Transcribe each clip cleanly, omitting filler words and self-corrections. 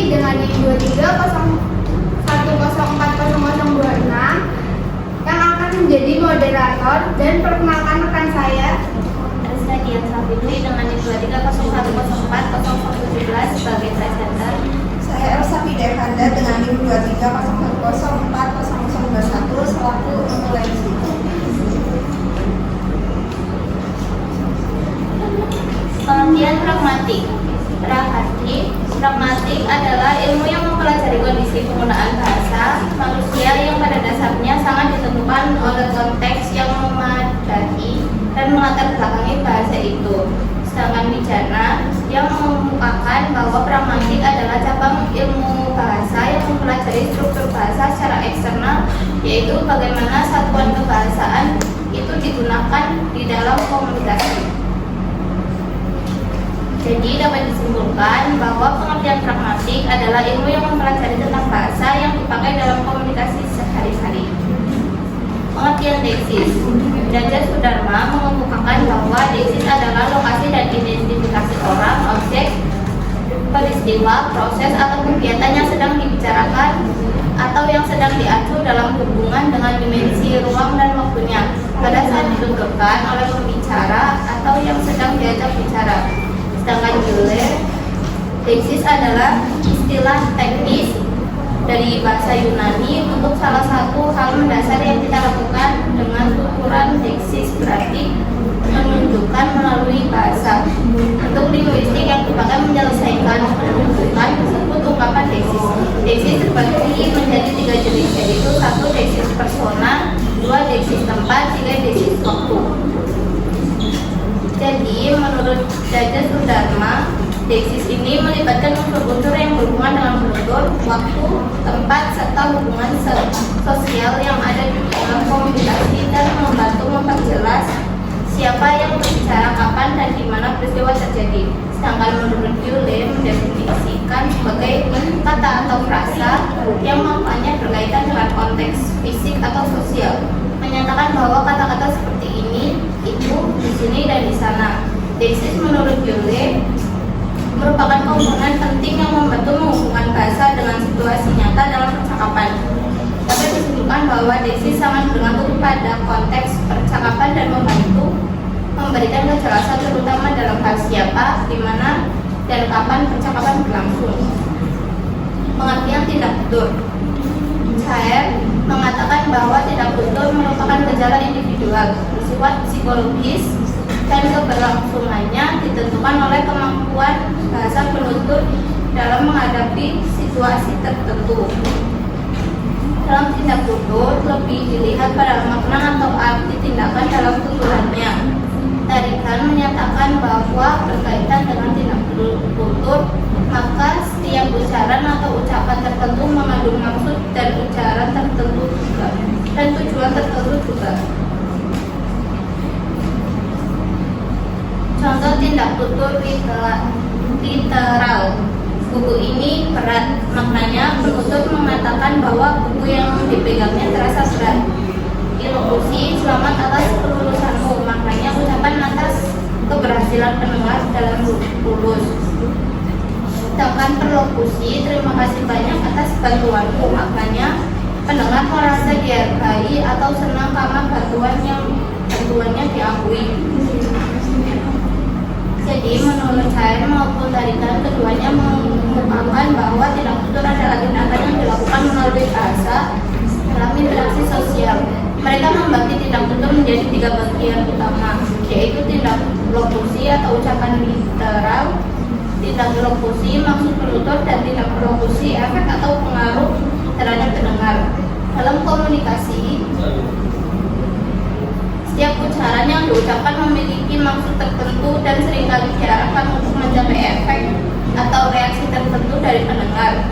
dengan NIM 2301040026 yang akan menjadi moderator dan perkenalkan rekan saya Rizka Dian Safitri dengan NIM 2301040017 sebagai presenter. Saya Elsa Pidevanda dengan NIM 2301040021 selaku MC. Pengertian pragmatik. Pragmatik adalah ilmu yang mempelajari kondisi penggunaan bahasa manusia yang pada dasarnya sangat ditentukan oleh konteks yang memadai dan melatar belakangi bahasa itu. Sedangkan Wijana yang mengemukakan bahwa pragmatik adalah cabang ilmu bahasa yang mempelajari struktur bahasa secara eksternal, yaitu bagaimana satuan kebahasaan itu digunakan di dalam komunikasi. Jadi dapat disimpulkan bahwa pengertian pragmatik adalah ilmu yang mempelajari tentang bahasa yang dipakai dalam komunikasi sehari-hari. Pengertian deksis. Derajat Sudharma mengemukakan bahwa deksis adalah lokasi dan identifikasi orang, objek, peristiwa, proses atau kegiatan yang sedang dibicarakan atau yang sedang diatur dalam hubungan dengan dimensi ruang dan waktunya pada saat ditentukan oleh pembicara atau yang sedang diajak bicara. Sedangkan Euler, deksis adalah istilah teknis dari bahasa Yunani untuk salah satu hal mendasar yang kita lakukan dengan tuturan deksis, berarti menunjukkan melalui bahasa. Untuk linguistik yang dipakai menyelesaikan penunjukan tersebut ungkapan deksis. Deksis terbagi menjadi 3 jenis, yaitu 1 deksis persona, 2 deksis tempat, 3 deksis waktu. Jadi, menurut Derajat Sudharma, deksis ini melibatkan unsur-unsur yang berhubungan dengan bentuk, waktu, tempat, serta hubungan sosial yang ada di dalam komunikasi dan membantu memperjelas siapa yang berbicara kapan dan di mana peristiwa terjadi. Sedangkan menurut Euler mendefinisikan sebagai kata atau frasa yang maknanya berkaitan dengan konteks fisik atau sosial, menyatakan bahwa kata-kata seperti ini, itu, di sini dan di sana. Deksis menurut Euler merupakan komponen penting yang membantu menghubungkan bahasa dengan situasi nyata dalam percakapan. Dapat disimpulkan bahwa deksis sangat bergantung pada konteks percakapan dan membantu memberikan kejelasan terutama dalam hal siapa, di mana, dan kapan percakapan berlangsung. Pengertian tidak tutur. Saya mengatakan bahwa tidak tutur merupakan gejala individual bersifat psikologis dan keberlangsungannya ditentukan oleh kemampuan bahasa penutur dalam menghadapi situasi tertentu. Dalam tindak tutur lebih dilihat pada makna atau arti tindakan dalam tuturannya. Tarikan menyatakan bahwa berkaitan dengan tindak tutur, maka setiap ucapan atau ucapan tertentu mengandung maksud dan ucapan tertentu juga, dan tujuan tertentu juga. Contoh tindak tutur literal. Buku ini berat, maknanya penutur mengatakan bahwa buku yang dipegangnya terasa berat. Ilokusi, selamat atas kelulusanmu, maknanya ucapan atas keberhasilan pendengar dalam lulus. Sedangkan perlokusi, terima kasih banyak atas bantuanmu, maknanya pendengar merasa dihargai atau senang karena bantuannya diakui. Jadi menurut saya maupun Tarikan, keduanya mengemukakan bahwa tindak tutur adalah tindakan yang dilakukan melalui bahasa dalam interaksi sosial. Mereka membagi tindak tutur menjadi 3 bagian utama, yaitu tindak lokusi atau ucapan literal, tindak lokusi maksud penutur, dan tindak lokusi efek atau pengaruh terhadap pendengar. Dalam komunikasi, setiap ucapan yang diucapkan memiliki maksud tertentu dan seringkali diarahkan untuk mencapai efek atau reaksi tertentu dari pendengar.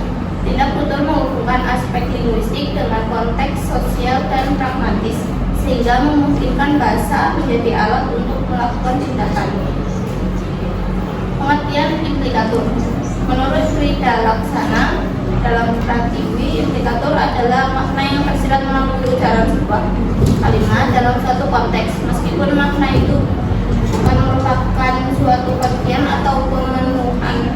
Tindak tutur menghubungkan aspek linguistik dengan konteks sosial dan pragmatis, sehingga memungkinkan bahasa menjadi alat untuk melakukan tindakan. Pengertian implikatur. Menurut Frida Laksana, dalam Pratiwi, implikatur adalah makna yang tersirat melalui ucapan sebuah kalimat dalam suatu konteks, meskipun makna itu bukan merupakan suatu bagian atau pemenuhan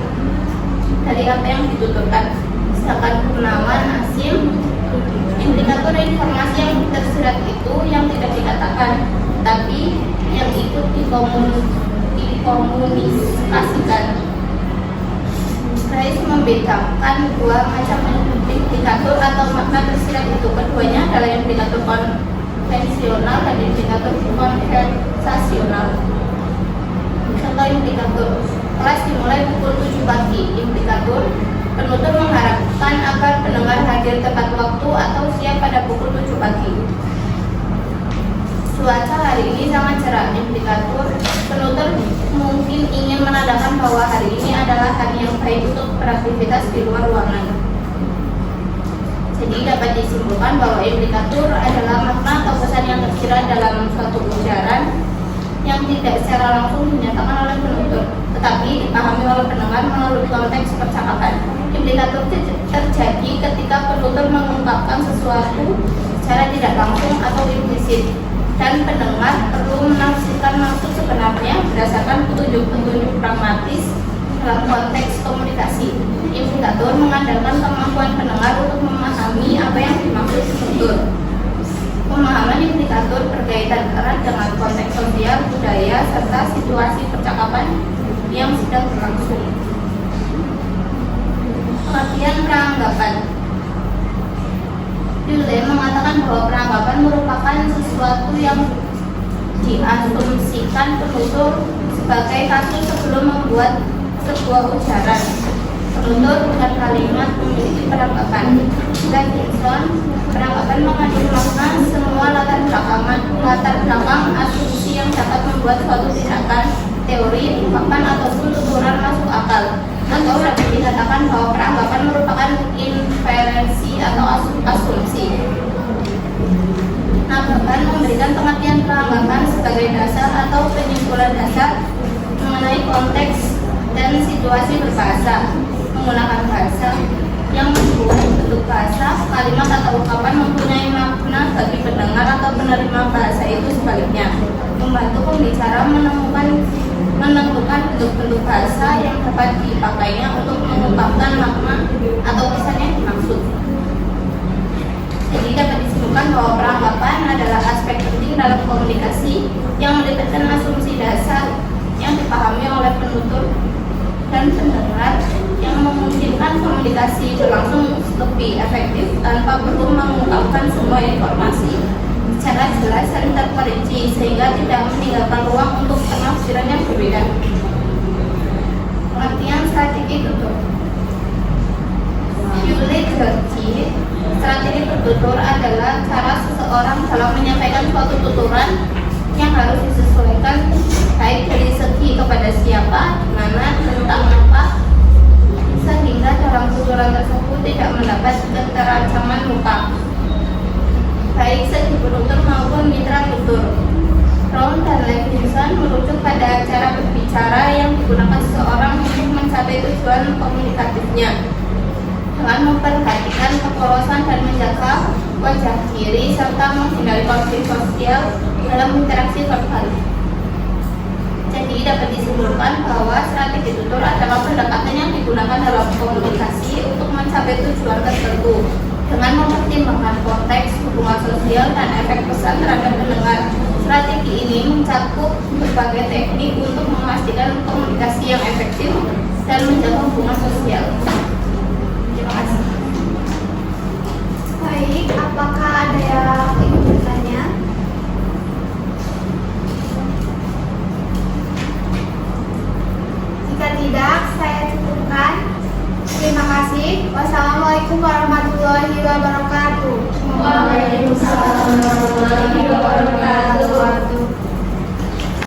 dari apa yang dituturkan. Sedangkan Gunawan Asim, indikator informasi yang tersirat itu yang tidak dikatakan, tapi yang ikut dikomunikasikan. Rais membedakan dua macam indikator atau makna tersirat itu. Keduanya adalah indikator konvensional dan indikator konversasional. Contoh indikator: kelas dimulai pukul 7 pagi. Indikator: penutur mengharapkan agar pendengar hadir tepat waktu atau siap pada pukul 7 pagi. Cuaca hari ini sangat cerah. Indikator: penutur mungkin ingin menandakan bahwa hari ini adalah hari yang baik untuk beraktivitas di luar ruangan. Jadi dapat disimpulkan bahwa indikator adalah makna atau pesan yang tersirat dalam suatu ujaran yang tidak secara langsung dinyatakan oleh penutur, tetapi dipahami oleh pendengar melalui konteks percakapan. Indikator terjadi ketika penutur mengungkapkan sesuatu secara tidak langsung atau implisit, dan pendengar perlu menafsirkan maksud sebenarnya berdasarkan petunjuk-petunjuk pragmatis dalam konteks komunikasi. Indikator mengandalkan kemampuan pendengar untuk memahami apa yang dimaksud penutur. Pemahaman indikator berkaitan erat dengan konteks sosial, budaya, serta situasi percakapan yang sedang berlangsung. Pengertian peranggapan. Dewey mengatakan bahwa peranggapan merupakan sesuatu yang diasumsikan penutur sebagai kasus sebelum membuat sebuah ujaran. Penutur bukan kalimat memiliki peranggapan. Davidson, peranggapan mengandung makna semua latar belakang asumsi yang dapat membuat suatu tindakan, teori, ungkapan ataupun tuturan masuk akal. Atau dapat dikatakan bahwa peranggapan merupakan inferensi atau asumsi. Nabokov memberikan pengertian peranggapan sebagai dasar atau penyimpulan dasar mengenai konteks dan situasi berbahasa. Menggunakan bahasa yang membuat bentuk bahasa, kalimat atau ungkapan mempunyai makna bagi pendengar atau penerima bahasa itu sebaliknya. Membantu pembicara menentukan bentuk-bentuk bahasa yang dapat dipakainya untuk mengungkapkan makna atau pesan yang dimaksud. Jadi dapat disimpulkan bahwa peranggapan adalah aspek penting dalam komunikasi yang melibatkan asumsi dasar yang dipahami oleh penutur dan pendengar, yang memungkinkan komunikasi berlangsung lebih efektif tanpa perlu mengungkapkan semua informasi secara jelas dan terperinci, sehingga tidak meninggalkan ruang untuk penafsiran yang berbeda. Pengertian strategi tutur. Hewlett George, strategi bertutur adalah cara seseorang dalam menyampaikan suatu tuturan yang harus disesuaikan baik dari segi kepada siapa, mana, tentang apa, sehingga dalam tuturan tersebut tidak mendapat keterancaman muka, baik segi penutur maupun mitra tutur. Brown dan Levinson merujuk pada cara berbicara yang digunakan seseorang untuk mencapai tujuan komunikatifnya dengan memperhatikan kepolosan dan menjaga wajah kiri serta menghindari konflik sosial dalam interaksi verbal. Jadi dapat disimpulkan bahwa strategi tutur adalah pendekatan yang digunakan dalam komunikasi untuk mencapai tujuan tertentu dengan mempertimbangkan konteks, hubungan sosial, dan efek pesan terhadap pendengar. Strategi ini mencakup berbagai teknik untuk memastikan komunikasi yang efektif dan menjaga hubungan sosial. Terima kasih. Baik, apakah ada yang ingin bertanya? Jika tidak, saya cukupkan. Terima kasih. Wassalamualaikum warahmatullahi wabarakatuh. Waalaikumsalam warahmatullahi wabarakatuh.